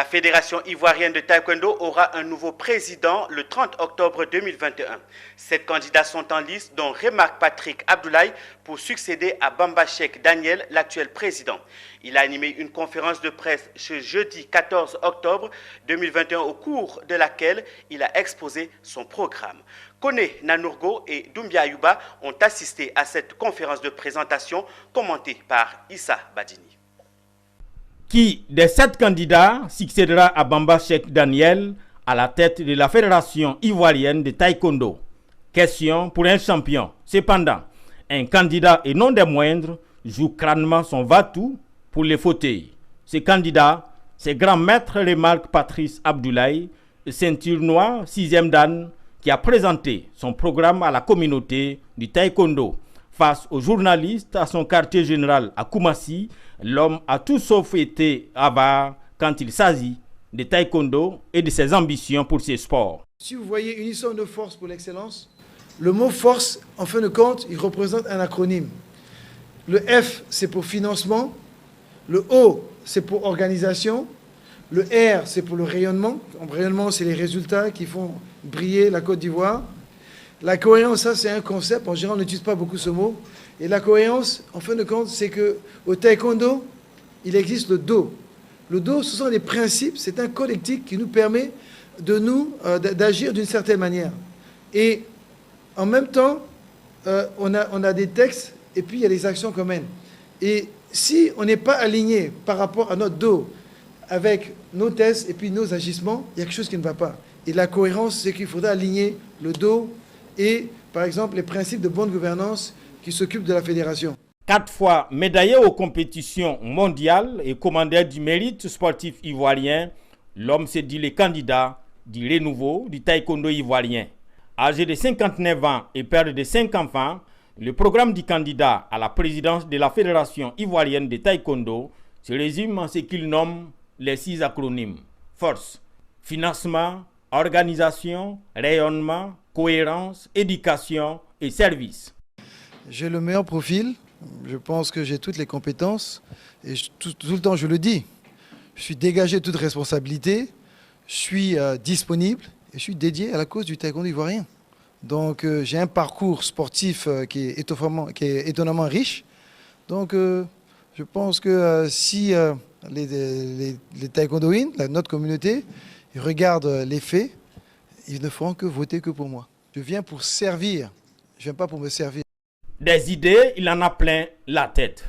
La Fédération ivoirienne de taekwondo aura un nouveau président le 30 octobre 2021. 7 candidats sont en liste, dont Remarque Patrick Abdoulaye pour succéder à Bamba Cheikh Daniel, l'actuel président. Il a animé une conférence de presse ce jeudi 14 octobre 2021 au cours de laquelle il a exposé son programme. Kone Nanourgo et Doumbia Ayuba ont assisté à cette conférence de présentation commentée par Issa Badini. Qui des 7 candidats succédera à Bamba Cheikh Daniel à la tête de la Fédération ivoirienne de taekwondo? Question pour un champion. Cependant, un candidat et non des moindres joue crânement son va-tout pour les fauteuils. Ce candidat, c'est grand maître Remarque Patrice Abdoulaye, ceinture noire 6e dan, qui a présenté son programme à la communauté du taekwondo. Face aux journalistes à son quartier général à Koumassi, l'homme a tout sauf été avare quand il s'agit de taekwondo et de ses ambitions pour ces sports. Si vous voyez Unisson de force pour l'excellence, le mot force, en fin de compte, il représente un acronyme. Le F, c'est pour financement. Le O, c'est pour organisation. Le R, c'est pour le rayonnement. Le rayonnement, c'est les résultats qui font briller la Côte d'Ivoire. La cohérence, ça c'est un concept, en général on n'utilise pas beaucoup ce mot. Et la cohérence, en fin de compte, c'est qu'au taekwondo, il existe le Do. Le Do, ce sont des principes, c'est un collectif qui nous permet d'agir d'une certaine manière. Et en même temps, on a des textes et puis il y a des actions communes. Et si on n'est pas aligné par rapport à notre Do, avec nos tests et puis nos agissements, il y a quelque chose qui ne va pas. Et la cohérence, c'est qu'il faudra aligner le Do et, par exemple, les principes de bonne gouvernance qui s'occupent de la fédération. 4 fois médaillé aux compétitions mondiales et commandeur du mérite sportif ivoirien, l'homme s'est dit le candidat du renouveau du taekwondo ivoirien. Âgé de 59 ans et père de 5 enfants, le programme du candidat à la présidence de la Fédération ivoirienne de taekwondo se résume en ce qu'il nomme les 6 acronymes: force, financement, organisation, rayonnement, cohérence, éducation et service. J'ai le meilleur profil, je pense que j'ai toutes les compétences et tout le temps je le dis, je suis dégagé de toute responsabilité, je suis disponible et je suis dédié à la cause du taekwondo ivoirien. Donc j'ai un parcours sportif qui est étonnamment riche. Donc je pense que si les taekwondoïnes, notre communauté, ils regardent les faits, ils ne feront que voter que pour moi. Je viens pour servir, je ne viens pas pour me servir. Des idées, il en a plein la tête.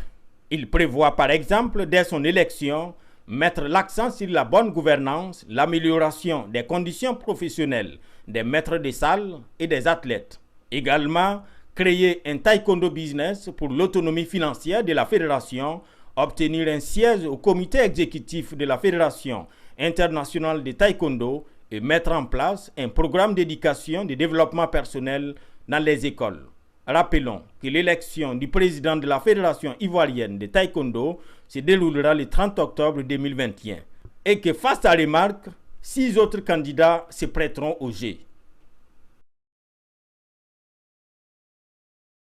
Il prévoit par exemple, dès son élection, mettre l'accent sur la bonne gouvernance, l'amélioration des conditions professionnelles des maîtres de salles et des athlètes. Également, créer un taekwondo business pour l'autonomie financière de la fédération, obtenir un siège au comité exécutif de la Fédération internationale de taekwondo et mettre en place un programme d'éducation et de développement personnel dans les écoles. Rappelons que l'élection du président de la Fédération ivoirienne de taekwondo se déroulera le 30 octobre 2021 et que face à Remarque, 6 autres candidats se prêteront au jeu.